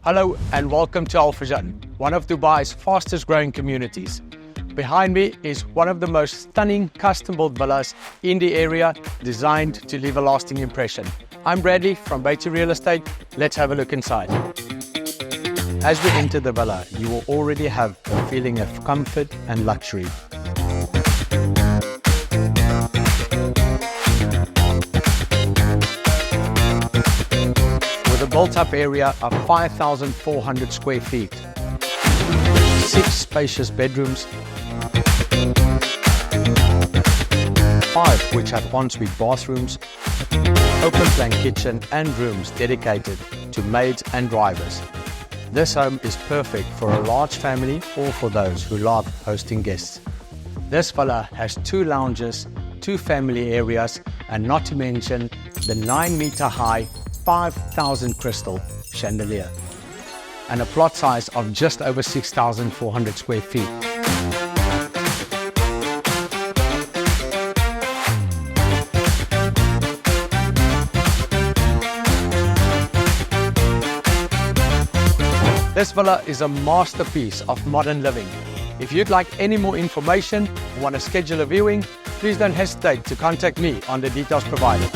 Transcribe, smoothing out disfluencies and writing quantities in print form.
Hello and welcome to Al Furjan, one of Dubai's fastest growing communities. Behind me is one of the most stunning custom-built villas in the area, designed to leave a lasting impression. I'm Bradley from Bayti Real Estate. Let's have a look inside. As we enter the villa, you will already have a feeling of comfort and luxury. With a built-up area of 5,400 square feet, 6 spacious bedrooms, 5 which have ensuite bathrooms, open plan kitchen and rooms dedicated to maids and drivers. This home is perfect for a large family or for those who love hosting guests. This villa has 2 lounges, 2 family areas, and not to mention the 9-meter high 5,000 crystal chandelier, and a plot size of just over 6,400 square feet. This villa is a masterpiece of modern living. If you'd like any more information or want to schedule a viewing, please don't hesitate to contact me on the details provided.